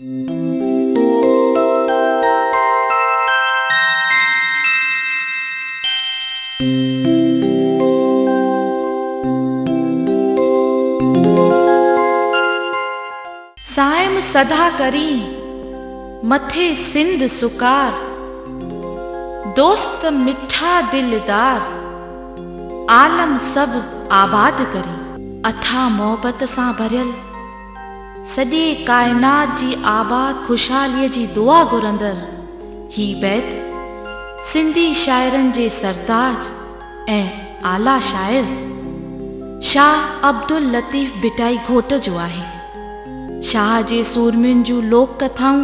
साइम सदा करी मथे सिंध सुकार, दोस्त मिठा दिलदार, आलम सब आबाद करी। अथा मोहब्बत सां भरियल सॼे काइनात जी आबाद खुशहालीअ जी दुआ घुरंदड़ ही बैत सिंधी शाइरनि जे सरताज ऐं आला शाइर शाह अब्दुल लतीफ़ भिटाई घोट जो आहे। शाह जे सूरमियुनि जूं लोक कथाऊं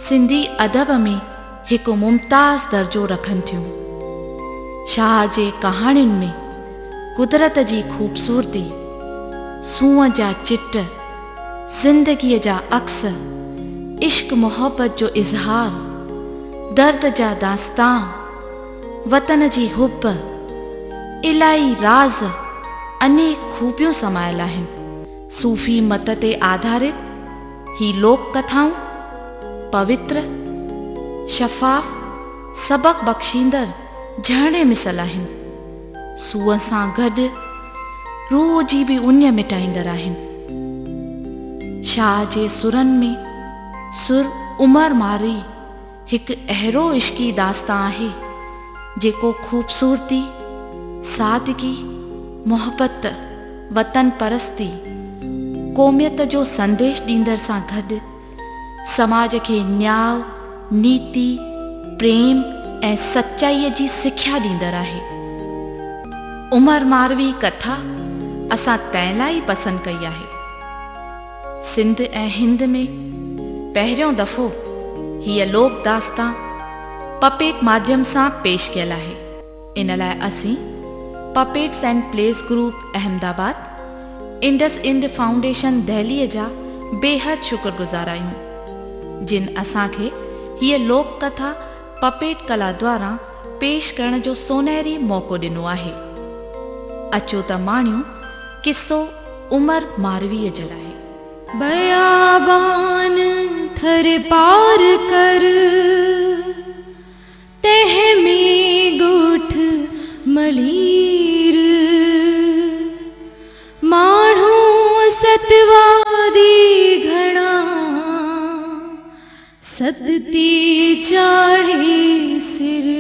सिंधी अदब में हिकु मुमताज़ दर्जो रखनि थियूं। शाह जे कहाणियुनि में कुदरत जी ख़ूबसूरती, सूंहं जा चिट, ज़िंदगीअ जा अक्स, इश्क मोहब्बत जो इज़हार, दर्द जा दास्तां, वतन जी हुब, इलाही राज़, अनेक खूबियूं समायल आहिनि। सूफ़ी मत ते आधारित ही लोक कथाऊं पवित्र, शफ़ाफ़, सबक बख़्शींदड़ झरणे मिसल आहिनि। सूअं सां गॾु रूह जी बि उञ मिटाईंदड़ आहिनि। शाह जे सुरनि में सुर उमर मारी हिकु अहिड़ो इश्की दास्तां आहे जेको ख़ूबसूरती, सादगी, मोहब्बत, वतन परस्ती, क़ौमियत जो संदेश ॾींदड़ सां गॾु समाज खे न्याय, नीति, प्रेम ऐं सचाईअ जी सिख्या ॾींदड़ आहे। उमर मारवी कथा असां तंहिं लाइ पसंदि कई आहे। सिंध ऐं हिंद में पहिरियों दफ़ो हीअ लोक दास्तां पपेट माध्यम सां पेश कयल आहे। इन लाइ असीं puppets and place group Ahmedabad, Indus इंड फाउंडेशन दिल्लीअ जा बेहद शुक्रगुज़ार आहियूं जिन असांखे हीअ लोक कथा पपेट कला द्वारा पेश करण जो सोनहरी मौक़ो ॾिनो आहे। अचो त माणियूं किस्सो उमर मारवीअ जे लाइ। बयाबान थर पार कर, तह में गोठ मलीर, माण्हू सतवादी घणा, सदती चाढ़े सिर।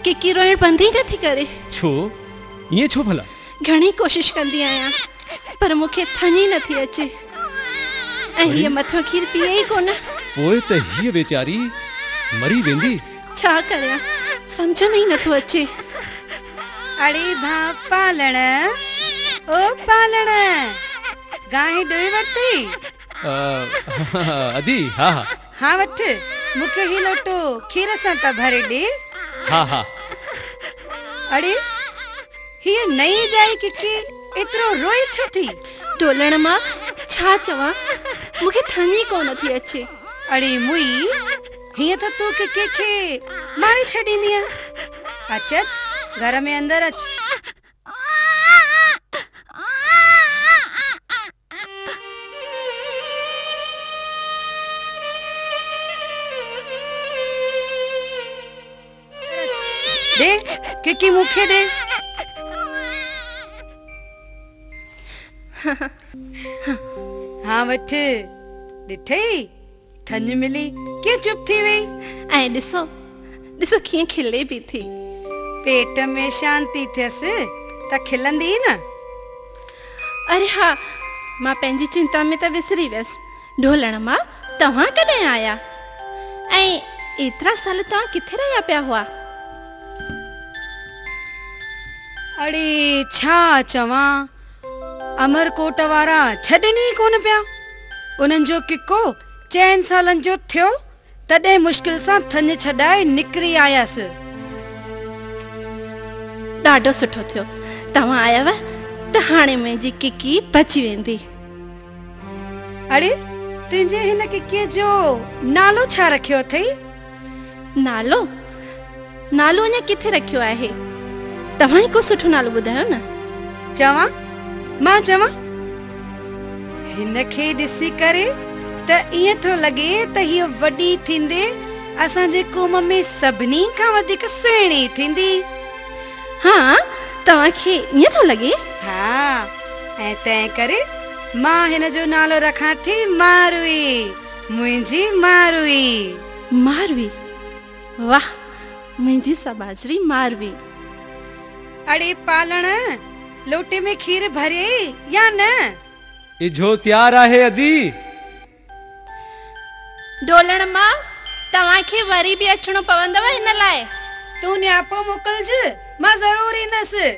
किकी रोइण बंदि ई नथी करे। छो ये छो भला? घणी कोशिश कंदी आहियां पर मूंखे थञी नथी अचे ऐं हीअ मथो खीर पीए ई कोन। पोइ त हीअ वेचारी मरी वेंदी। छा करियां समझ में ई नथो अचे। अरे भा पालण, ओ पालण, गांइ ॾोई वरिती? अदी हा हा हाँ वठ, मूंखे ही लोटो खीर सां त भरे ॾे। हा हा। अरे हीअ नई ॼाई किकी एतिरो रोई छो थी? ढोलण मां छा चवां, मूंखे थञी कोन थी अचे। अरे मुई हीअं त तूं किकी खे मारी छॾींदीअ। अच अच घर में अंदर अच। दे किकी मूंखे दे। हाँ वठ, ॾिठई थञ मिली कीअं चुप थी वई। ऐं ॾिसो ॾिसो कीअं खिले बि थी। पेट में शांती थियसि त खिलंदी न। अरे हा, मां पंहिंजी चिंता में त विसरी वियसि। ढोलण मां तव्हां कॾहिं आया ऐं एतिरा साल तव्हां किथे रहिया पिया हुआ? अरे छा चवां, अमरकोट वारा छॾनि ई कोन पिया। उन्हनि जो किको 4 सालनि जो थियो तॾहिं मुश्किल सां थञ छॾाए निकिरी आयसि। ॾाढो सुठो थियो तव्हां आयव त हाणे मुंहिंजी किकी बची वेंदी। अरे तुंहिंजे हिन किकीअ जो नालो छा रखियो अथई? नालो नालो अञा किथे रखियो आहे? तव्हां ई को सुठो नालो ॿुधायो न। चवां मां चवां? हिन खे ॾिसी करे त ईअं थो लॻे त हीअ वॾी थींदे असांजे क़ौम में सभिनी खां वधीक सुहिणी थींदी। हा, तव्हांखे ईअं थो लॻे? हा, ऐं तंहिं करे मां हिन जो नालो रखां थी मारवी, मुंहिंजी मारवी। मारवी? वाह, मुंहिंजी सबाजरी मारवी। अरे पालण, लोटे में खीर भरे या न? इझो तैयार आहे अदी। ढोलण मां तव्हांखे वरी बि अचणो पवंदव हिन लाइ। तूं न्यापो मोकिलज, मां ज़रूर ईंदसि।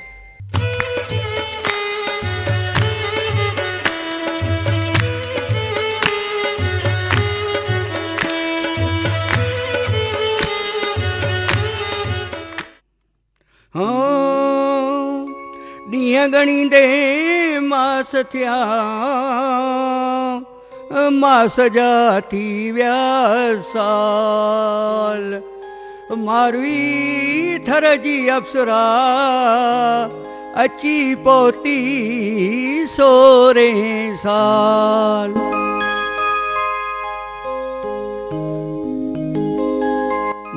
ॾींहं ॻणींदे मास थिया, मास जा थी विया साल। मारवी थर जी अप्सरा अची पहुती 16 साल।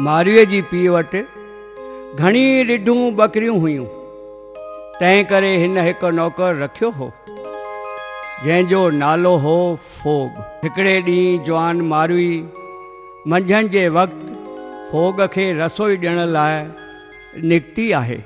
मारवीअ जी पीउ वटि घणी ॾिढूं ॿकरियूं हुयूं, तंहिं करे हिन हिकु नौकर रखियो हो जंहिंजो नालो हो फोग। हिकिड़े ॾींहुं जवान मारवी मंझंदि जे वक़्तु फोग खे रसोई ॾियण लाइ निकिती आहे।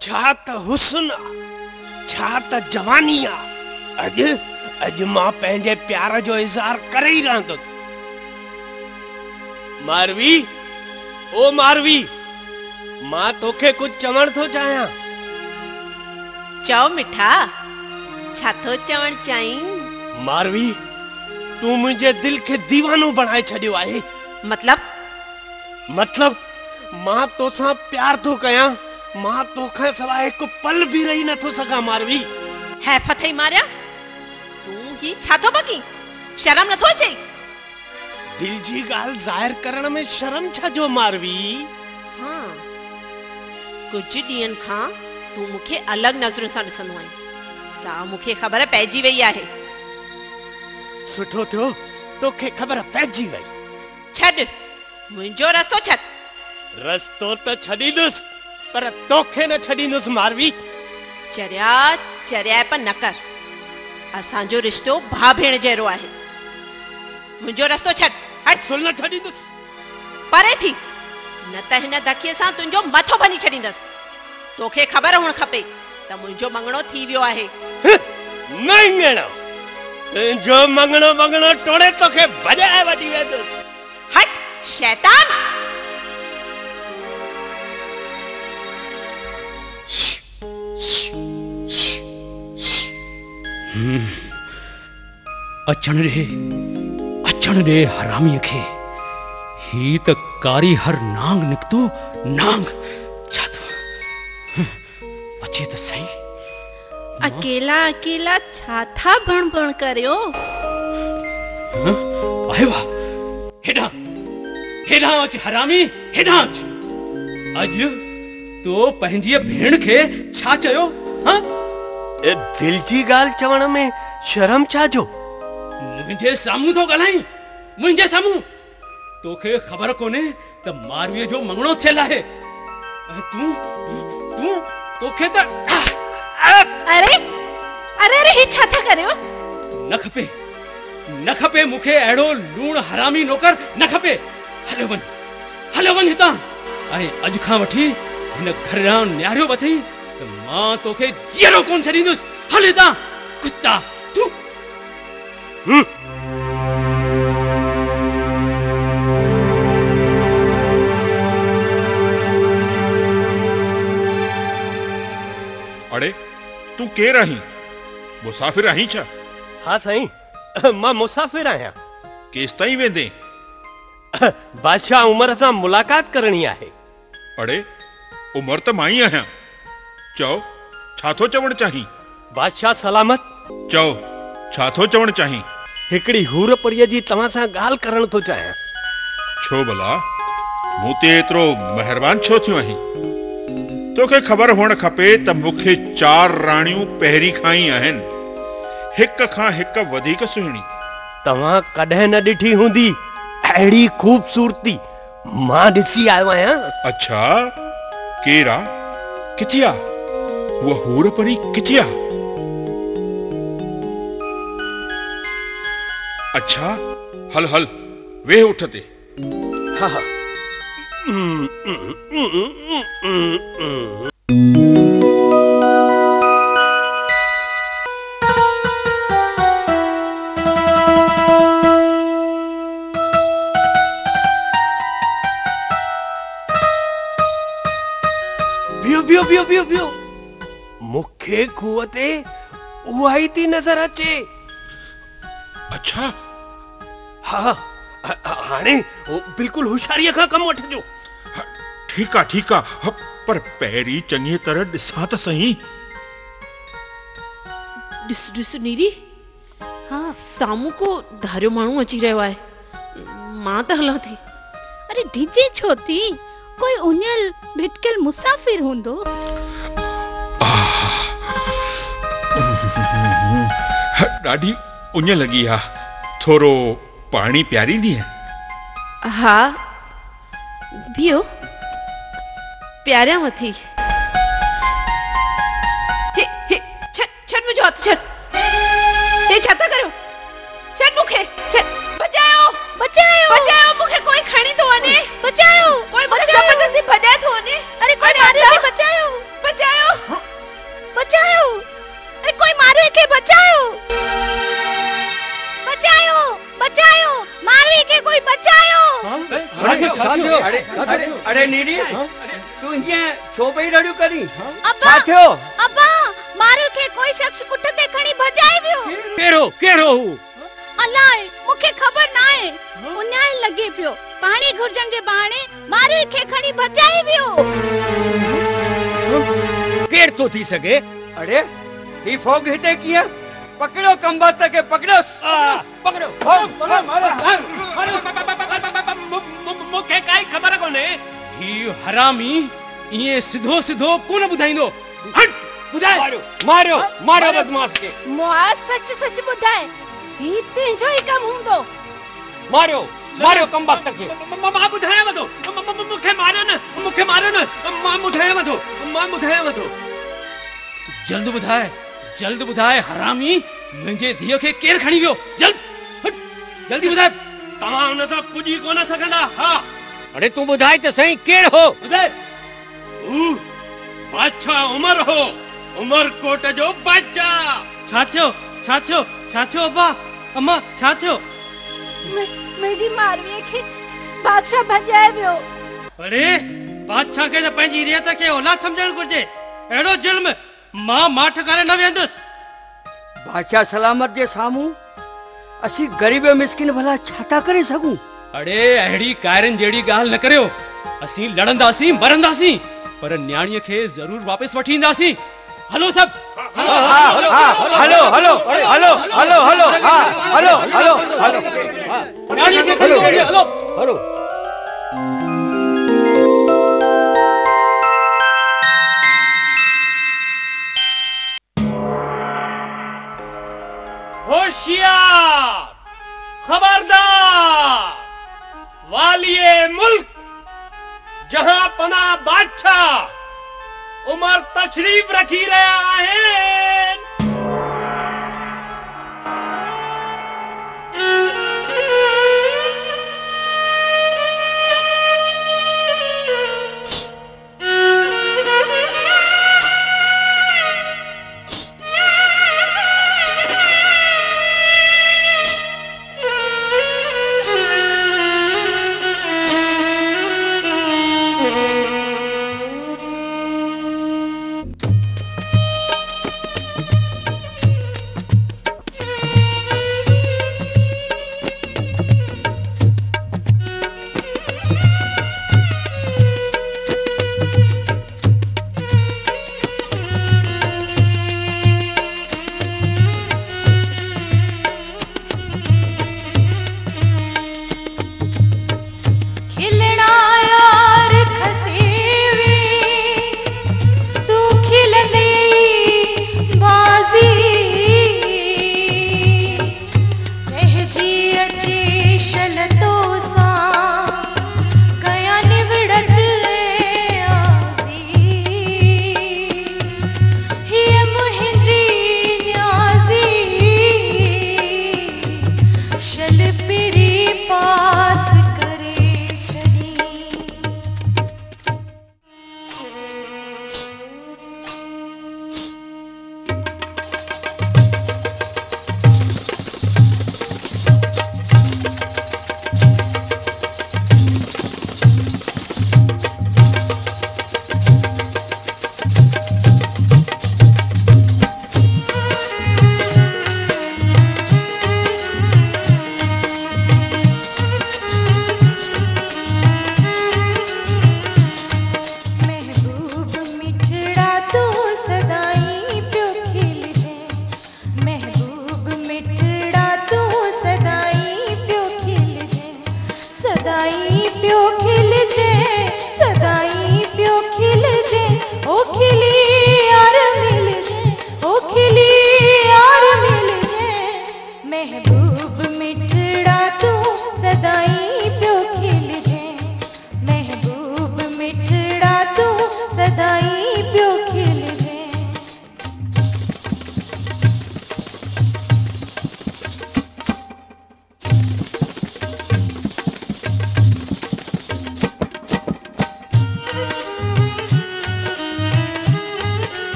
छा त हुस्न, छा त जवानी आ। अॼु मां पंहिंजे प्यार जो इज़हार करे ई रहंदुसि। मारवी, ओ मारवी, मां तोखे कुछ चवण थो चाहियां। चओ मिठा, छा थो चवण चाहीं? मारवी, तूं मुंहिंजे दिल खे दीवानो बणाए छॾियो आहे। मतलब मां तोसां प्यार थो कयां, मां तोखां सवाइ हिकु पल बि रही नथो सघां। मारवी, है फथई मारिया, तूं ही छा थो बकी? शर्म नथो अचे? दिल जी गाल ज़ाहिर करण में शर्म छा जो मारवी? हाँ, कुछ ॾींहंनि खां तूं मूंखे अलॻि नज़रुनि सां ॾिसंदो आहीं। सा मूंखे ख़बर पइजी वई आहे। सुठो थियो तोखे ख़बर पइजी वई। छॾ, मुंहिंजो रस्तो छॾ। रस्तो त छॾींदुसि, पर तोखे न छॾींदुसि मारवी। चरियाप न कर। असांजो रिश्तो भाउ भेण जहिड़ो आहे। मुंहिंजो रस्तो छॾ। हट, सुल न छॾींदुसि। परे थी, न त हिन धकीअ सां तुंहिंजो मथो भनी छॾींदसि। तोखे ख़बर हुअणु खपे त मुंहिंजो मङणो थी वियो आहे। मङणो? तुंहिंजो मङणो टोड़े तोखे भॼाए वठी वेंदुसि। हट, शैतान। अचण ॾे हरामीअ खे। ही त कारी हर नांग निकतो। नांग छा थो अचे त सही। अकेला अकेला छा था भण करियो? आयो हेॾां हेॾां अच हरामी, हेॾां अच। अॼु तो पंहिंजी भेण खे छा चयो? हाँ, दिल जी गाल चवण में शर्म छा जो? मुंहिंजे साम्हूं थो ॻाल्हाईं, मुंहिंजे साम्हूं। तोखे ख़बर कोन्हे त मारवीअ जो मङणो थियल आहे। ऐं तूं तोखे त अरे अरे अरे ही छा था करियो? न खपे मूंखे अहिड़ो लूण हरामी नौकर न खपे। हलो वञ हितां। ऐं अॼु खां वठी हिन घर ॾांहुं नियारियो बथई त मां तोखे जीअरो कोन छॾींदुसि। हल हितां कुत्ता तूं। अड़े तू केर आहीं? मुसाफिर आहीं छा? हाँ साईं, मां मुसाफिर आहियां। केस ताईं वेंदे? बादशाह उमर सां मुलाकात करणी आहे। अड़े उमर त मां ई आहियां। चओ छा थो चवण चाहीं? बादशाह सलामत। चओ छा थो चवण चाहीं? हिकड़ी हूर परीअ जी तव्हां सां ॻाल्हि करण थो चाहियां। छो भला मूं ते एतिरो महिरबान छो थियो आहीं? तोखे ख़बर हुअण खपे त मूंखे 4 राणियूं पहिरीं खां ई आहिनि, हिक खां हिक वधीक सुहिणी। तव्हां कॾहिं न ॾिठी हूंदी अहिड़ी खूबसूरती। मां ॾिसी आयो आहियां। अच्छा, केर आ? किथे आ उहा हूर परी? किथे आ? अच्छा हल वेह उठ ते। हाँ हाँ। बियो मुखे कुवते उहा ई थी नजर अचे। अच्छा हाँ, हाणे बिल्कुल होशियारीअ खां कम वठिजो। ठीक आ, पर पहिरीं चङी तरह ॾिसां त सही। ॾिस नीरी, हाँ साम्हूं को धारियो माण्हू अची रहियो आहे। मां त हलां थी। अरे डीजे छो थी? कोई उनियल भिटकियल मुसाफिर हूंदो। ॾाढी उञ लॻी आ। थोरो पाणी पियारींदी है? हाँ बियो प्यारिया मथी। छड़ मुझे हाथ छड़। ये छाता करो? छड़ मुखे छड़। बचाओ मुखे कोई खणी तो आने। बचाओ कोई मुझे जबरदस्ती भजाए तो आने। अरे कोई मारो के बचाओ। अरे कोई मारो के बचाओ। मारो के कोई बचाओ। अरे नीरी तू ये छो पई रड़ियो करी? छा थियो? अब्बा मारो के कोई शख्स कुटते खणी भजाए वियो। केरो अलाए मुखे खबर ना है। उन्याय लगे पियो। पानी घुरजन जे बहाने मारो के खणी भजाए वियो। केर तो थी सके? अरे ही फोग हिते किया? पकड़ो कंबात के पकड़ो पकड़ो मूंखे काई ख़बर कोन्हे ही हरामी ये सिधो सिधो कोन बुधाइंदो हट बुधाए मारियो मारियो बदमाश के मुआ सच सच बुधाए ही तुंहिंजो ई कम हूंदो मारियो मारियो कंबात के मां बुधाए वदो मूंखे मारियो न मां बुधाए वदो जल्द बुधाए हरामी मुंहिंजे धीअ खे केर खणी वियो जल्दी बुधाए तव्हां हुन सां पुॼी कोन सघंदा हा अरे तू बुधाए त सही केर हो बुधाए बादशाह उमर हो उमरकोट जो बादशाह छा थियो अब्बा अम्मा छा थियो मुंहिंजी मारवीअ खे बादशाह भॼाए वियो अरे बादशाह खे त पंहिंजी रियत खे औलाद सम्झणु घुर्जे अहिड़ो जुल्म मां माठ करे न वेंदुसि बादशाह सलामत जे साम्हूं असीं गरीब मिस्किन भला छा था करे सघूं अड़े अहिड़ी कायरनि जहिड़ी ॻाल्हि न करियो असीं लड़ंदासीं मरंदासीं पर न्याणीअ खे ज़रूर वापसि वठी ईंदासीं हलो सभु हलो न्याणीअ खे खणी हलो होशियार खबरदार वालिए मुल्क जहां पना बादशाह उमर तशरीफ रखी रहा है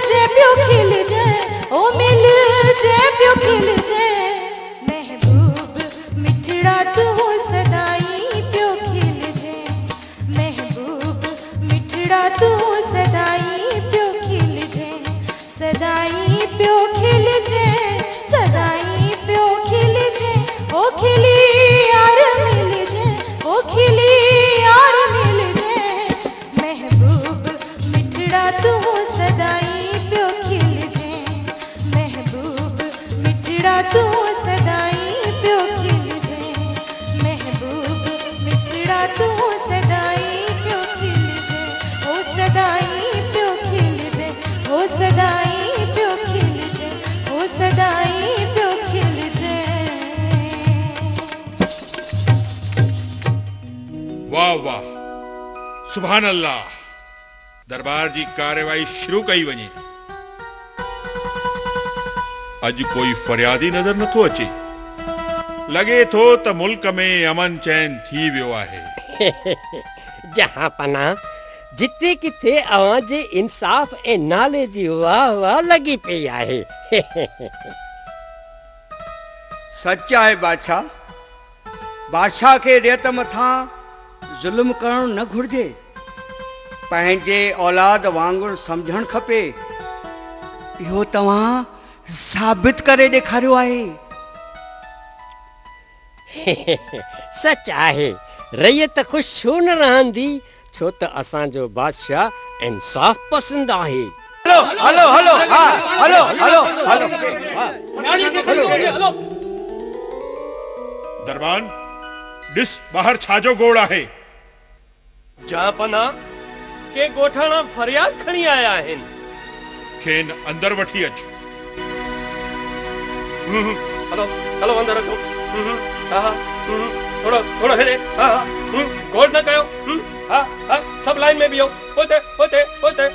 जे पियो खिल जे ओ मिल जे पियो खिल जे महबूब मिठड़ा तू सदाई पियो खिल जे महबूब मिठड़ा तू सदाई पियो खिल जे सदाई पियो खिल जे सदाई पियो खिल जे ओ खिली यार मिल जे ओ खिली यार मिल जे महबूब मिठड़ा तू सदाई पियो खिल जे महबूब मिठड़ा तू सदाई पियो खिल जे महबूब मिठड़ा तू सदाई पियो खिल जे ओ सदाई पियो खिल जे ओ सदाई पियो खिल जे ओ सदाई पियो खिल जे वाह वाह, सुभान अल्लाह। दरबार जी कार्यवाही शुरू कई वञे। अज कोई फरियादी नजर नथो अचे। लगे थो त मुल्क में अमन चैन थी वियो आहे। जहां पना जिते किथे अवां जे इंसाफ ए नाले जी वाह वाह लगी पई आहे। सच आहे बादशाह। बादशाह के रियत मथा जुल्म करण न घुर्जे। पंहिंजे औलाद वांगुरु समझण खपे। इहो तव्हां साबित करे ॾेखारियो आहे। सच आहे, रैयत खुश छो न रहंदी, छो त असांजो बादशाह इंसाफ पसंद आहे। हलो हलो हलो हा हलो हलो हलो हलो। दरबान ॾिस ॿाहिर छाजो गोड़ आहे। जापना के गोठाणा फरियाद खणी आया आहिनि। खेन अंदर वठी अच। हलो हलो अंदर अचो। थोड़ो थोड़ो हेले। गोड़ न कयो। सब लाइन में बीहो। होते होते होते।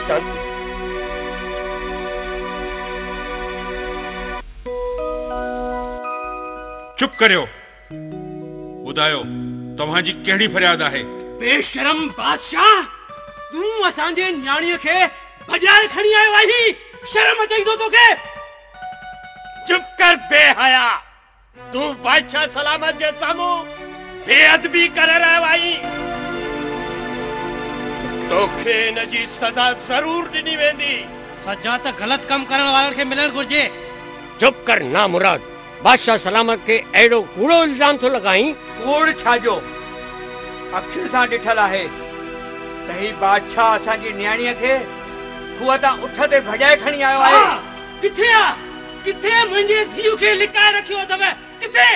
शांति। चुप करियो। ॿुधायो तव्हांजी कहिड़ी फरियाद आहे? बेशरम बादशाह, तू असांजे न्याणीअ खे भॼाए खणी आयो आहीं। शर्म अचई थो तोखे? चुप कर बेहया। तू बादशाह सलामत जे साम्हूं बेअदबी करे रहियो आहीं। तोखे इन जी सज़ा ज़रूर ॾिनी वेंदी। सजा त ग़लत कम करण वारनि खे मिलण घुर्जे। चुप कर ना मुराद। बादशाह सलामत के एड़ो कूड़ो इल्जाम तो लगाई। कूड़ छाजो? अखियुनि सां ॾिठल आहे त ही बादशाह असांजी न्याणीअ खे खूह तां उठ ते भॼाए खणी आयो आहे। किथे आ? किथे मुंहिंजे धीउ खे लिकाए रखियो अथव? किथे?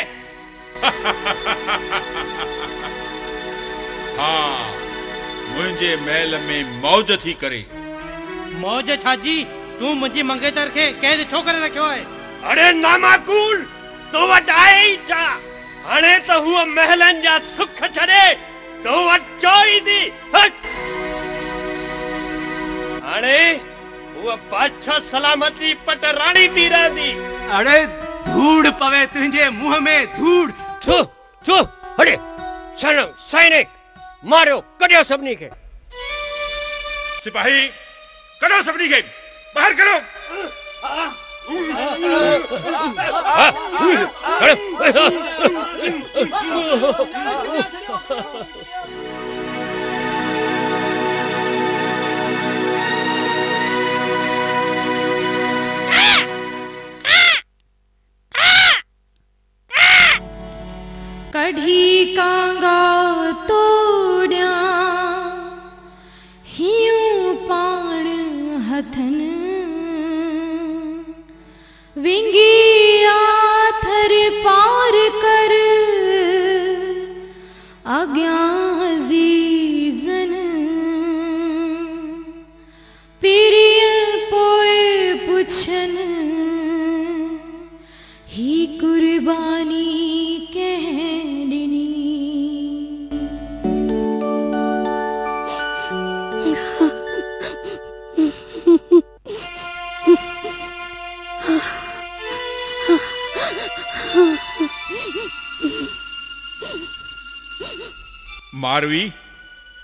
हाँ, मुंहिंजे महल में मौज थी करे। मौज छाजी? तू मुंहिंजी मंगेतर खे कैद छो करे रखियो आहे? अरे नामाकूल, तो वट आए ही छा? हाणे त हुअ महलन जा सुख छड़े तो वट चोई दी। हाणे हुअ बादशाह सलामती पट राणी थी रहंदी। अरे धूड़ पवे तुंहिंजे मुंह में धूड़। छो छो हटे सनो सैनिक मारो कढियो सभिनी खे। सिपाही कढो सभिनी खे ॿाहिरि कढो। कढ़ी कांगा तोड़िया हियूं पाण हथन विंगी आथर पार कर अग्यां अज़ीज़न पिरिय पोए पुछन ही कुर्बानी मारवी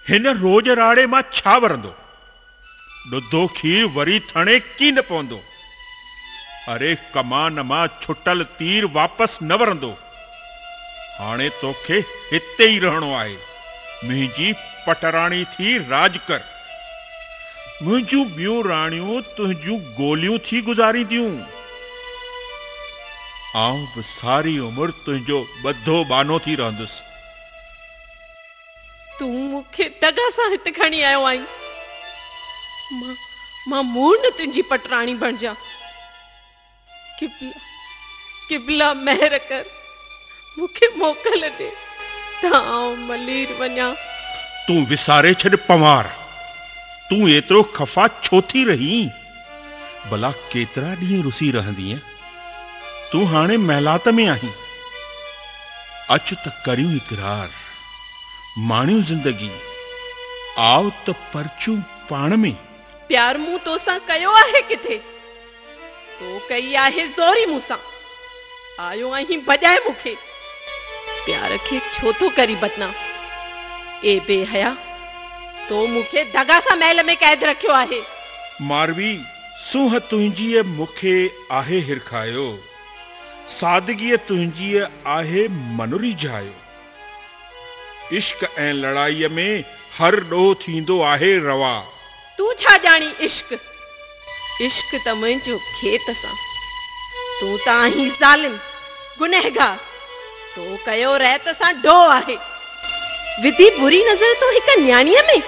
हिन रोज राड़े मां छा वरंदो? ॾुधो खीर वरी थणे की न पवंदो। अरे कमान मां छुटल तीर वापस न वरंदो। हाणे तोखे हिते ई रहणो आहे। मुंहिंजी पटराणी थी राज कर। मुंहिंजूं ॿियूं राणियूं तुंहिंजूं गोलियूं थी गुज़ारींदियूं। आऊं बि सारी उमिरि तुंहिंजो ॿधो बानो थी रहंदुसि। तूं मूंखे दगा सां हिते खणी आयो आहीं। मां मूड़ न तुंहिंजी पटराणी बणिजा। किबला महर कर, मूंखे मोकल ॾे त आऊं मलीर वञा। तूं विसारे छॾ पवार। तूं एतिरो खफ़ा छो थी रही? भला केतिरा ॾींहं रुसी रहंदीअ? तूं हाणे महिलात में आहीं। अच त करियूं इक़रार, माणियूं ज़िंदगी। आव त परचूं पाण में। प्यार मूं तोसां कयो आहे किथे? तो कई आहे ज़ोरी मूंसां। आयो आहीं बजाए मूंखे। प्यार खे छो थो करी बदनाम? ए बेहया, तो मूंखे दगा सां महल में कैद रखियो आहे। मारवी, सूंह तुंहिंजीअ मूंखे आहे हिरखायो। सादगीअ तुंहिंजीअ आहे मनुरी जायो। इश्क ऐं लड़ाईअ में हर ॾोह थींदो आहे रवा। तूं छा ॼाणी इश्क? इश्क त मुंहिंजो खेत सां। तूं त आहीं ज़ालिम, गुनहगार। तो कयो रहत सां डो आहे। विधि बुरी नज़र तो हिक न्याणीअ में।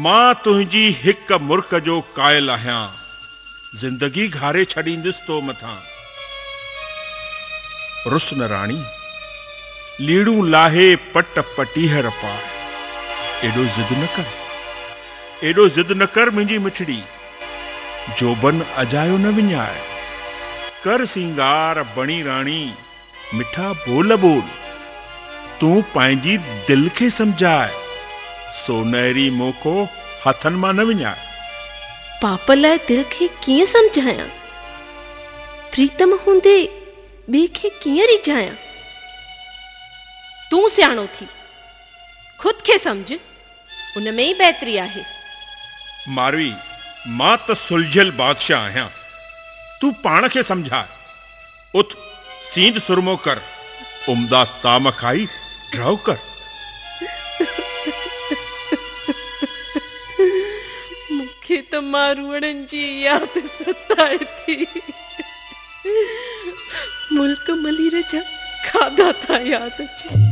मां तुंहिंजी हिक मुर्क जो कायल आहियां। ज़िंदगी घारे छॾींदुसि तो मथां। रुसन राणी, लीड़ू लाहे पट पटीहर पार। एॾो ज़िद न कर, एॾो ज़िद न कर मुंहिंजी मिठड़ी। जोबन अजायो न विञाए। कर सिंगार बणी राणी, मिठा बोल बोल। तूं पंहिंजी दिल खे सम्झाए। सोनहरी मोको हथन मां न विञाए। पाप लाइ दिल खे कीअं सम्झायां? प्रीतम हूंदे ॿिए खे कीअं रिझायां? तूं सियाणो थी, खुद खे सम्झ। उन में ई बहितरी आहे। मारवी, मां त सुलझियल बादशाह आहियां। तूं पाण खे सम्झाए। उथ, सींध सुरमो कर। उम्दा ताम खाई ड्रव कर। मूंखे त मारूड़नि जी यादि सताए थी। मुल्क मलीर जा खाधा था यादि अचे।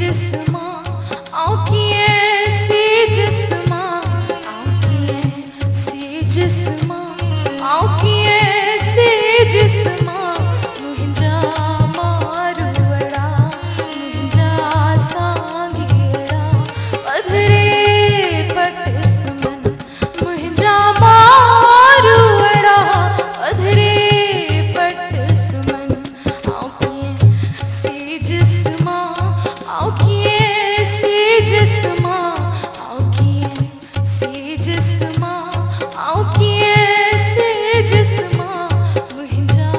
जिस्मा आओ किए से जिस्मा मुझा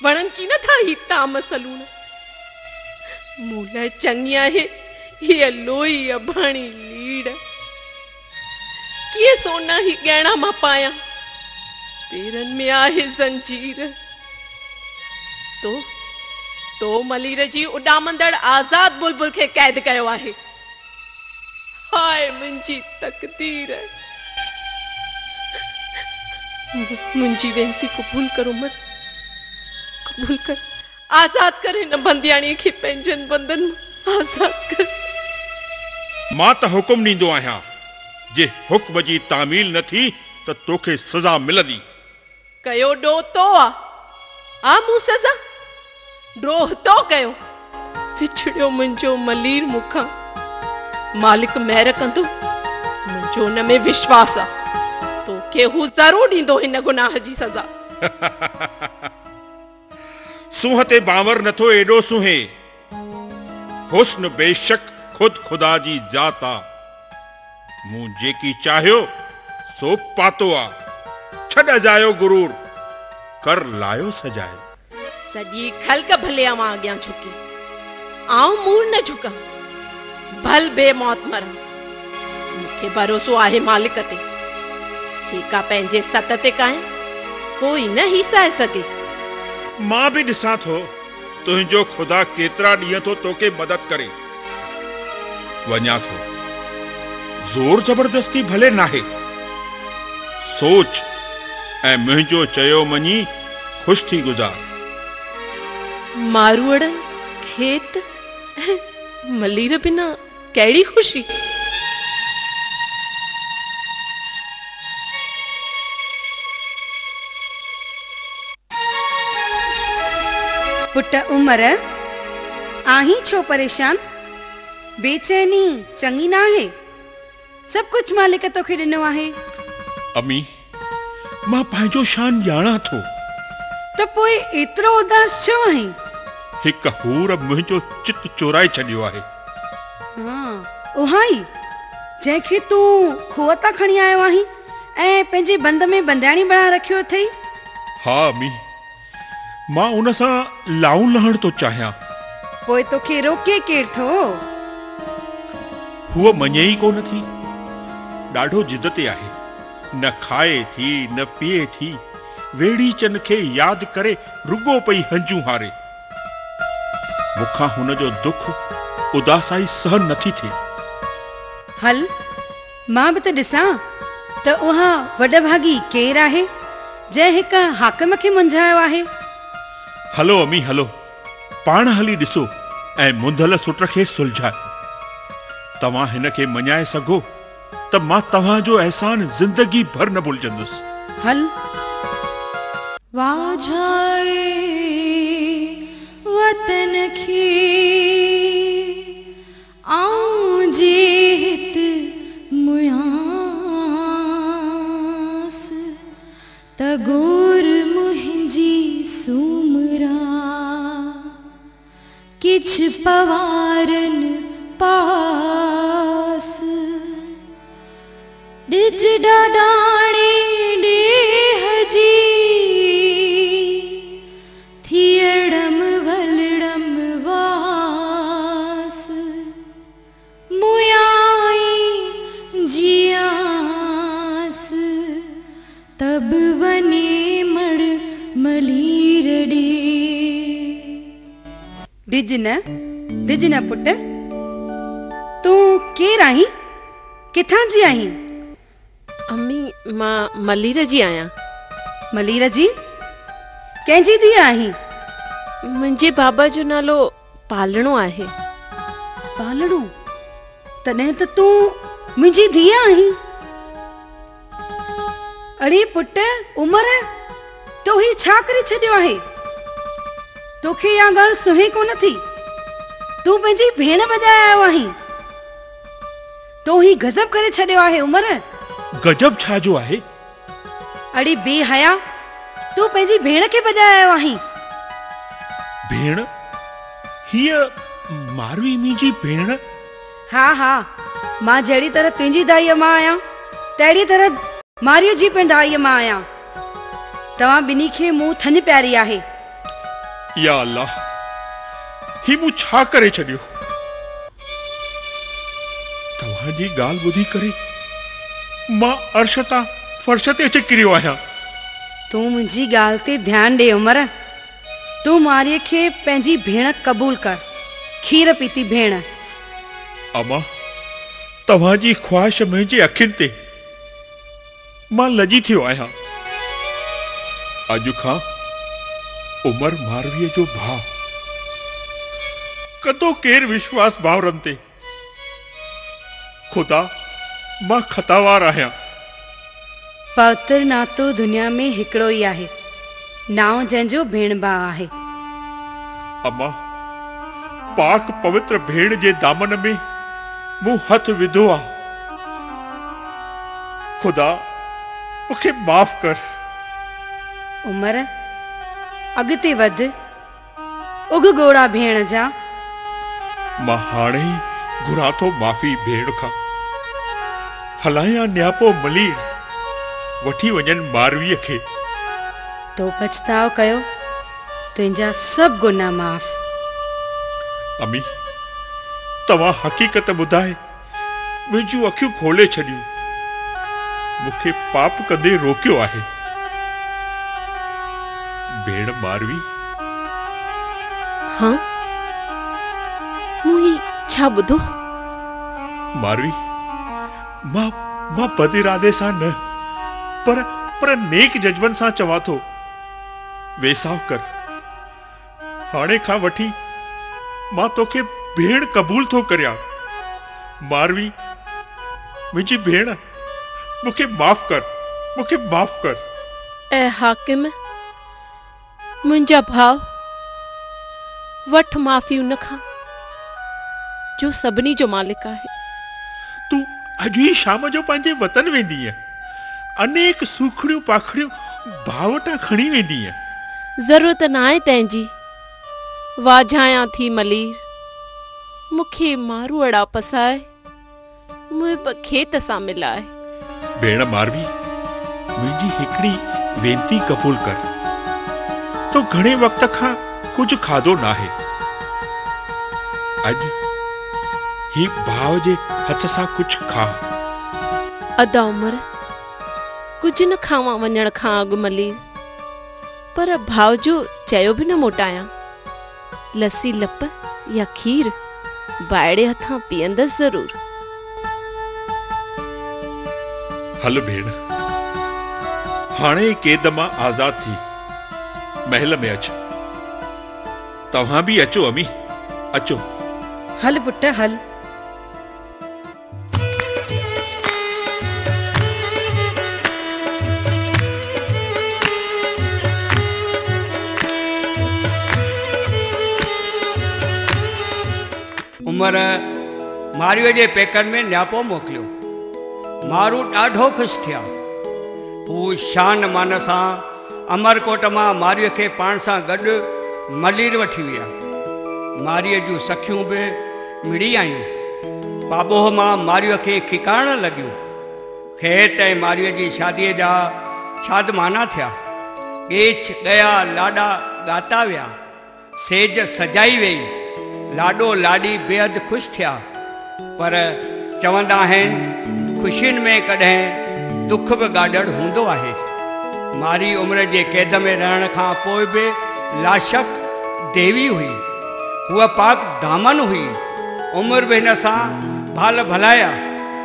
वणन की न था ही ताम सलून मूला चंगिया है ये लोई अभाणी लीड़ किए सोना ही गहना मा पाया पेरन में आहे जंजीर तो मलीर जी उडामंदड़ आजाद बुलबुल के कैद कयो आहे। हाय मुंजी तकदीर मुंजी वेंती कबूल करो मत कबूल कर आजाद करे न बंदियाणी की पेंशन बंधन आजाद कर। मां त हुकुम नींदो आहियां जे हुक्म जी तामील न थी त तोखे सजा मिलंदी। कयो डो तो आ मु सजा ड्रोह तो कयो विछड़ियो मुंजो मलीर मुखा मालिक महर कंदो मुंजो न में विश्वास आ तो के हु जरूर दींदो हिन गुनाह जी सजा। सूह ते बावर नथो एडो सूहे हुस्न बेशक खुद खुदा जी जात आ मूं जेकी चाहियो सो पातो आ छड़ जायो गुरूर कर लायो सजाए। सजी खलक भले आवां अग्यां झुकी आऊं मूर न झुका भल बेमौत मरा मुखे भरोसो आहे मालिक ते जेका पंहिंजे सत ते काए कोई न हिसाए सके। मां भी ॾिसां थो तुंहिंजो खुदा केतिरा ॾींहं थो तोखे मदद करे वञा थो जोर जबरदस्ती भले नाहे सोच ऐं मुंहिंजो चयो मञी खुश थी गुज़ार। मारूअड़ खेत मलीर बिना कहिड़ी खुशी। पुट उमर आही छो परेशान बेचैनी चंगी ना है सब कुछ मालिक तोखे ॾिनो आहे। अमी मां पंहिंजो शान ॼाणा थो तो पोइ एतिरो उदास छो आहीं? हिक हूर मुंहिंजो चित चोराए छॾियो आहे। हाँ उहाई जंहिंखे तूं खूह तां खणी आयो आहीं ऐं पंहिंजे बंद में बंदियाणी बणा रखियो अथई। हा अमी मां उन सां लाऊं लहण थो चाहियां पोइ तोखे रोके केर थो? हूअ मञे ई कोन थी ॾाढो जिद ते आहे न खाए थी न पीए थी वेड़ी चन खे याद करे रुगो पई हंजू हारे मुखां हुन जो दुख उदासाई सहन नथी थिए। हल मां बि त ॾिसां त उहा वॾभागी केर आहे जंहिं हिक हाकिम खे मुंझायो आहे। हलो अमी हलो पाण हली ॾिसो ऐं मुंधल सुट खे सुलझाए तव्हां हिन खे मञाए सघो त मां तव्हांजो एहसान जिंदगी भर न भुलजंदुसि। हल वाझाए वतन की आऊं जीत मुयांस तगोर मुहिंजी सुमरा किछ पवारन पास डिज डाडाणे डेह जी थियड़म वलड़म वास मुयाई जियास तब वने मड़ मलीर डे। डिज न पुट, तूं केर आहीं, किथां जी आहीं? अम्मी मां मलीर जी आहियां। मलीर जी? कंहिंजी धीउ आहीं? मुंहिंजे बाबा जो नालो पालणो आहे। पालणो? तॾहिं त तूं मुंहिंजी धीउ आहीं। अड़े पुट उमर, तो ही छा करे छॾियो आहे? तोखे इहा ॻाल्हि सुहे कोन थी? तूं पंहिंजी भेण बजाए आयो आहीं। तो ही गज़ब करे छॾियो आहे उमर। गजब छा जो आहे? अड़ी बेहया, तूं पंहिंजी भेण खे बजाए आयो आहीं। भेण? हीअ मारवी मुंहिंजी भेण? हा हा, मां जहिड़ी तरह तुंहिंजी दाईअ मां आहियां, तहिड़ी तरह मारियो जी पिण दाईअ मां आहियां। तव्हां ॿिन्ही खे मूं थञ प्यारी आहे। या अल्लाह, ही मूं छा करे छॾियो? तव्हांजी ॻाल्हि ॿुधी करे मां अर्श तां फर्श ते अची किरियो आहियां। तूं मुंहिंजी ॻाल्हि ते ध्यानु ॾे उमर। तूं मारीअ खे पंहिंजी भेण क़बूल कर, खीर पीती भेण। अमा, तव्हांजी ख्वाहिश मुंहिंजी अखियुनि ते, मां लजी थियो आहियां। अॼु खां उमर मारवीअ जो भाउ। कदो केर विश्वास भाउरनि ते? खुदा, मां खतावार आहियां। पवित्र नातो दुनिया में हिकिड़ो ई आहे, नाव जंहिंजो भेण भाउ आहे। अमा, पाक पवित्र भेण जे दामन में मूं हथ विधो आहे। खुदा, मूंखे माफ़ कर। उमर, अॻिते वध, उग गोड़ा भेण जा। मां हाणे ई घुरां थो माफ़ी भेण खां। हलाया न्यापो मलीर वठी वञनि मारवीअ खे। तो पछताव कयो, तुंहिंजा सभु गुनाह माफ़। अमी, तव्हां हक़ीक़त ॿुधाए मुंहिंजूं अखियूं खोले छॾियूं। मूंखे पाप कंदे रोकियो आहे। भेण मारवी। हाँ, मूं ही छा ॿुधो? मारवी, मां बद इरादे सां न, पर नेक जज्बन सां चवां थो, वेसाव कर। हाणे खां वठी मां तोखे भेण क़बूल थो करियां। मारवी, मुंहिंजी भेण, मूंखे माफ़ कर, मूंखे माफ़ कर। ऐ हाकिम, मुंहिंजा भाउ, वठ माफ़ी उन खां जो सभिनी जो मालिक आहे। तूं अॼु ई शाम जो पंहिंजे वतन वेंदीअ, अनेक सूखड़ियूं पाखड़ियूं भावटा खणी वेंदीअ। ज़रूरत न आहे तंहिंजी। वाझायां थी मलीर, मूंखे मारू अड़ा पसाए, मुंहिंब खेत सां मिलाए। भेण मारवी, मुंहिंजी हिकिड़ी वेनती क़बूल कर। तो घणे वक्त खां कुछ खाधो न आहे। अॼु ही भाव जे हथ सां कुछ खा। अदा उमर, कुछ न खावां वञण खां अॻु मलीर, पर भाव जो चयो बि न मोटायां। लस्सी लप या खीर बाड़े हथां पीअंदसि ज़रूर। हल भेण, हाणे कैद मां आज़ाद थी महल में अच। तव्हां भी अचो अमी, अचो। हल पुट हल। उमर मारियो जे पेकनि में न्यापो मोकिलियो। मारू ॾाढो ख़ुशि थिया। हू शान मान सां अमरकोट मां मारियो खे पाण सां गॾु मलीर वठी विया। मारीअ जूं सखियूं बि मिड़ी आयूं। बाबोह मां मारीअ खे खिकारण लॻियूं। खेत ऐं मारीअ जी शादीअ जा शादमाना थिया। ॻेछ ॻया लाॾा ॻाता विया। सेज सजाई वेई। लाॾो लाॾी बेहद ख़ुशि थिया। पर चवंदा आहिनि ख़ुशियुनि में कॾहिं दुख बि ॻाढ़ड़ हूंदो आहे। मारी उमिरि जे क़ैद में रहण खां पोइ बि लाशक देवी हुई। हूअ पाक दामन हुई। उमिरि बि हिन सां भाल भलाया।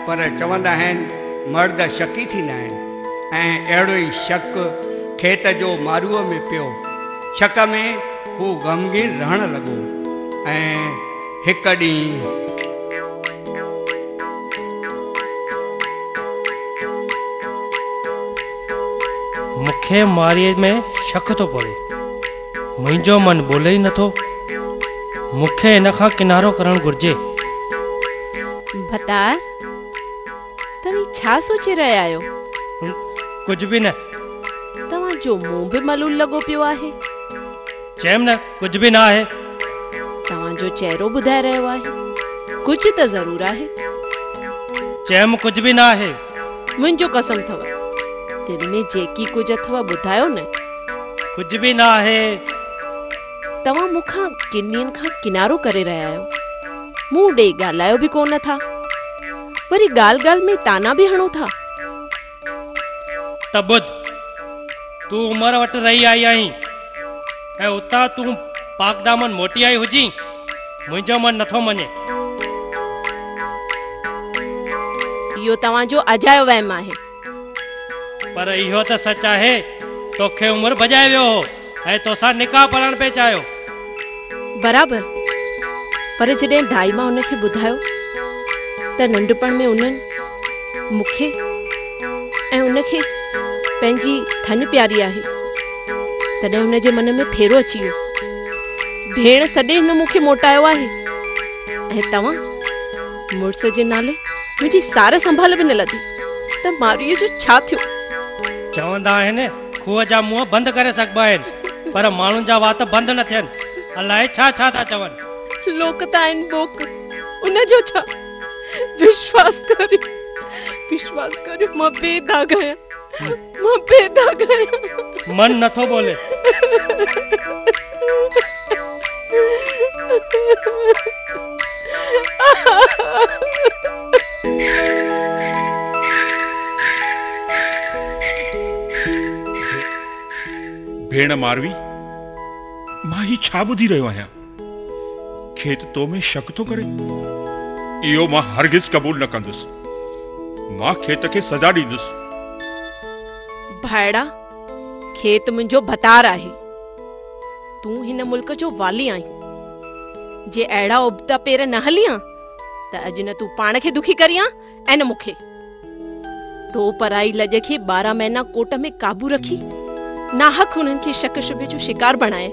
पर चवंदा आहिनि मर्द शकी थींदा आहिनि। ऐं अहिड़ो ई शक खेत जो मारूअ में पियो। शक में हू ग़मगीन रहण लॻो। ऐं हिकु ॾींहुं मूंखे मारीअ में शक थो पवे। मुंहिंजो मन बोले ई नथो। मूंखे हिन खां किनारो करणु घुर्जे। भतार तव्हां छा सोचे रहिया आहियो? कुझु बि न। तव्हांजो मुंहुं बि मलूल लॻो पियो आहे। चयमि न कुझु बि न आहे। तव्हांजो चेहरो ॿुधाए रहियो आहे कुझु त ज़रूर आहे। चयमि कुझु बि न आहे। मुंहिंजो कसम अथव दिल में जेकी कुझु अथव ॿुधायो न। कुझु बि न आहे। तव्हां मूंखां किन्हनि खां किनारो करे रहिया आहियो। मुंहुं ॾेई ॻाल्हायो बि कोन था। वरी ॻाल्हि ॻाल्हि में ताना बि हणो था। त ॿुध, तूं उमिरि वटि रही आई आहीं ऐं उतां तूं पाकदामन मोटी आई हुजी। मुंहिंजो मन नथो मञे। इहो तव्हांजो अजायो वहम आहे। पर इहो त सच आहे। तोखे उमिरि भॼाए वियो हो ऐं तोसां निकाह पढ़णु पे चाहियो। बराबर। पर जॾहिं दाई मां उनखे ॿुधायो त नंढपण में उन्हनि मूंखे ऐं उनखे पंहिंजी धन प्यारी आहे तॾहिं हुनजे मन में फेरो अची वियो। भेण सॾे हिन मूंखे मोटायो आहे ऐं तव्हां मुड़ुस जे नाले मुंहिंजी सार संभाल बि न लधी त मारीअ जो छा थियो? चवंदा आहिनि खूह जा मुंहं बंदि करे सघिबा आहिनि पर माण्हुनि जा वात बंदि न थियनि। अलाए छा छा था चवनि। लोक त आहिनि बोक। उनजो छा? विश्वास करियो मां बेदाग आहियां। मन नथो बोले। भेण मारवी, मां ही छा ॿुधी रहियो आहियां? खेत तो में शक थो करे। इहो मां हरगिज़ क़बूल न कंदुसि। मां खेत खे सजा ॾींदुसि। भाइड़ा, खेत मुंहिंजो भतार आहे। तूं हिन मुल्क जो वाली आहीं। जे अहिड़ा उबता पेर न हलियां त अॼु न तूं पाण खे दुखी करियां ऐं न मूंखे। तो पराई लॼ खे 12 महीना कोट में काबू रखी नाहक हुननि खे शक शुबे जो शिकार बणाए।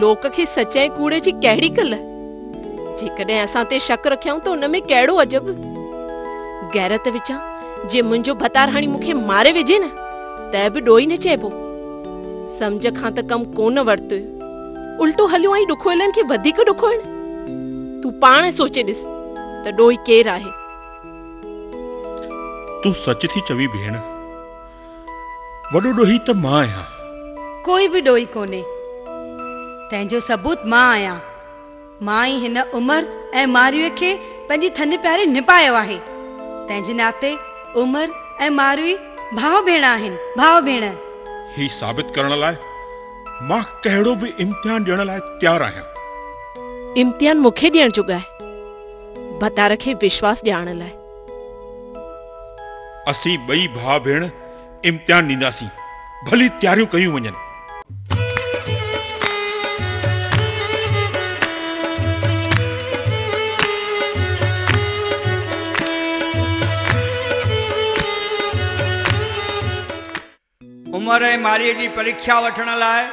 लोक खे सचाई कूड़े जी कहिड़ी कल। जेकॾहिं असां ते शक रखियऊं त उन में कहिड़ो अजब। गैरत विचां जे मुंहिंजो भतार हाणे मूंखे मारे विझे न त बि ॾोई न चइबो। सम्झ खां त कम कोन वरितो। उल्टो हलियो आई ॾुखोलनि खे वधीक ॾुखोइण। तूं पाण सोचे ॾिस त ॾोई केरु आहे। तूं सच थी चवी भेण। वॾो ॾोही त मां आहियां। कोई बि ॾोही कोन्हे। तंहिंजो सबूत मां आहियां। मां ई हिन उमिरि ऐं मारीअ खे पंहिंजी थन प्यारी निभायो आहे। तंहिंजे नाते उमिरि ऐं मारवी भाउ भेण आहिनि। भाउ भेण। ही साबित करण लाइ मां कहिड़ो बि इम्तिहान ॾियण लाइ तयारु आहियां। इम्तिहान मूंखे ॾियण जो आहे। भतार खे विश्वास ॾियारण लाइ। असीं ॿई भाउ भेण इम्तिहान ॾींदासीं। भली तयारियूं कयूं वञनि। उमिरि ऐं मारीअ जी परीक्षा वठण लाइ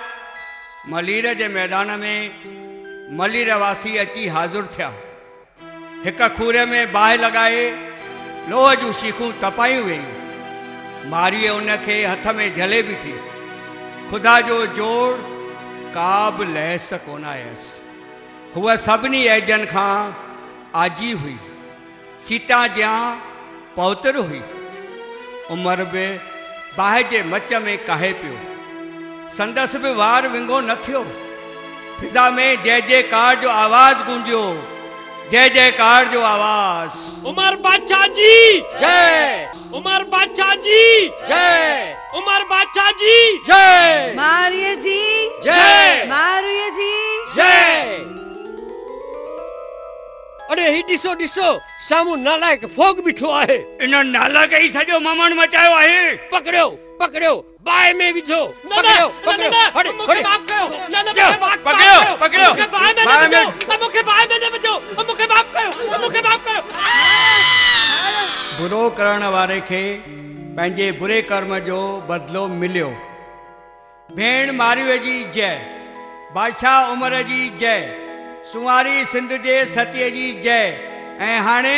मलीर जे मैदान में मलीरवासी अची हाज़ुर थिया। हिक खूरे में बाहि लॻाए लोह जूं शीखूं तपायूं वेयूं। मारीअ उनखे हथ में झले बीठी। ख़ुदा जो जोड़ का बि लहस कोन आयसि। हुआ सभिनी एजन खां आजी हुई। सीता जा पौत्र हुई। उमर बि बाहि जे मच में काहे पियो। संदसि बि वार विंगो न थियो। फिज़ा में जय जयकार जो आवाज़ गूंजियो। जय जयकार जो आवाज़। उमर बादशाह जी जय। उमर बादशाह जी जय। उमर बादशाह जी जय। मारिया जी जय। मारिया जी जय। अरे ही ॾिसो ॾिसो साम्हूं नालायक फोग बीठो आहे। इन नालायक ही सॼो ममण मचायो आहे। पकड़ियो पकड़ियो बाहि में विझो। पकड़ियो पकड़ियो मूंखे माफ़ कयो। पकड़ियो पकड़ियो मूंखे बाहि में न विझो। मूंखे बाहि में न विझो। मूंखे माफ़ कयो। मूंखे माफ़ कयो। बुरो करण वारे खे पंहिंजे बुरे कर्म जो बदलो मिलियो। भेण मारियो जी जय। बादशाह उमर जी जय। सुवारी सिंध जे सतीअ जी जय। ऐं हाणे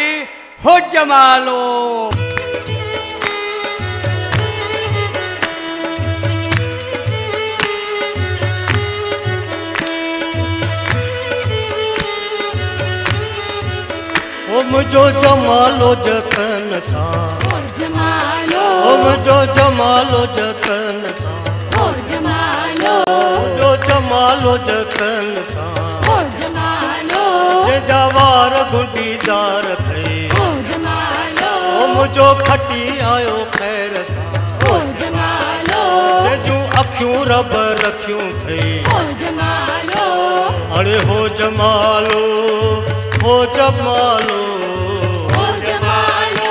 हो जमालो। ओ मुझो जमालो जतन सा। ओ जमालो। ओ मुझो जमालो जतन सा। ओ जमालो। मुझो जमालो जतन सा। ओ जमालो। जे जवार गुंडीदार थे। ओ जमालो। ओ मुझो खटी आयो खैर सा। ओ जमालो। जे जूं अखियूं रब रखियूं थे। ओ जमालो। अरे हो जमालो हो जमालो। ओ जमालो।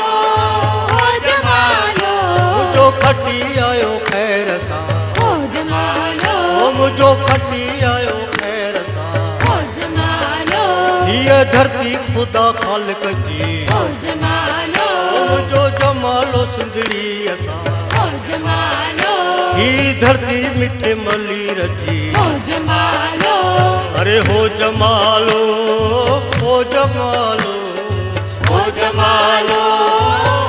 ओ जमालो। मुझो खटी आयो खैर सा। ओ जमालो। ओ मुझो खटी आयो खैर सा। ओ जमालो। ये धरती खुदा खालिक जी। ओ जमालो। मुझो जमालो सुंदरी असा। ओ जमालो। ही धरती मिठे मली रजी। ओ जमालो। अरे हो जमालो हो जमालो। ओ जमालो।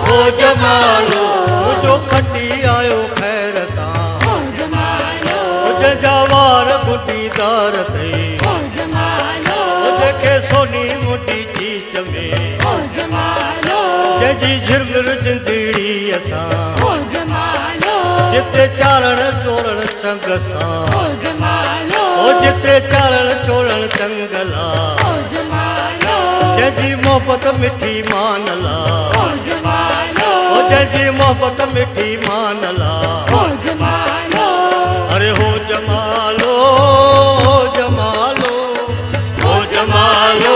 हो जमालो। मुझो खटी आयो खैर सा। ओ जमालो। मुझे जवार बुटीदार थे। ओ जमालो। मुझे के सोनी मुटी चीच में। ओ जमालो। जजी झिरमिर जिंदड़ी असा। ओ जमालो। जिते चारण चोरण चंग सा। ओ जमालो। ओ जिते चारण चोरण चंगला। ओ जमालो। जजी मोहब्बत मिठी मानला। ओ जमालो। ओ जजी मोहब्बत मिठी मानला। ओ जमालो। अरे हो जमालो हो जमालो। हो जमालो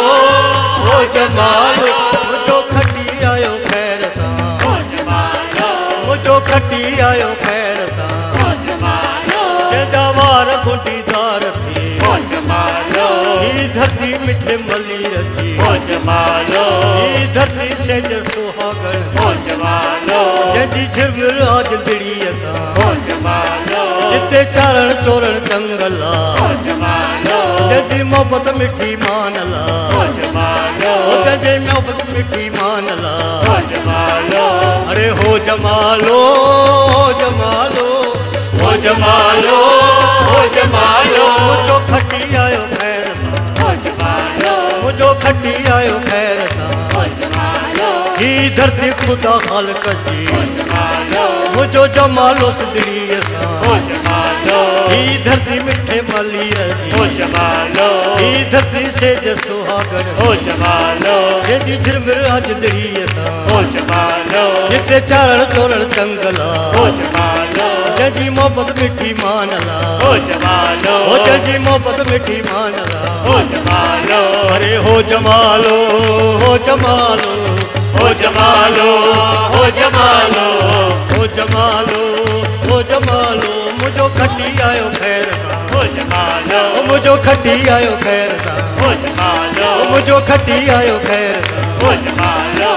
हो जमालो। मुझो खटी आयो खैर सा। ओ जमालो। मुझो खटी आयो खैर सा। ओ जमालो। जे जवार गुंडीदार थी। ओ जमालो। ही धरती मिठे मली रची। ओ जमालो। ही धरती से जो सुहागण। ओ जमालो। जजी झिरमिर आज दिड़ी असा। ओ जमालो। जिते चारण चोरण जंगला। ओ जमालो। जजी मोहब्बत मिठी मानला। ओ जमालो। ओ जजी मोहब्बत मिठी मानला। ओ जमालो। अरे हो जमालो हो जमालो। हो जमालो हो जमालो। मुझो खटी आयो खैर सा। ओ जमालो। मुझो खटी आयो खैर सा। ओ जमालो। ही धरती खुदा खालिक जी। ओ जमालो। मुझो जमालो सिदड़ी असा। ओ जमालो। ही धरती मिठे मली रजी। ओ जमालो। ही धरती से जो सुहागण। ओ जमालो। जजी झिरमिर आज दिड़ी असा। ओ जमालो। जिते चारण चोरण चंगला। ओ जमालो। जजी मोहब्बत मिठी मानला। ओ जमालो। ओ जजी मोहब्बत मिठी मानला। ओ जमालो। अरे हो जमालो हो जमालो। ओ जमालो। ओ जमालो। हो जमालो हो जमालो। मुझो खटी आयो खैर सा। ओ जमालो। ओ मुझो खटी आयो खैर सा। ओ जमालो। ओ मुझो खटी आयो खैर सा। ओ जमालो।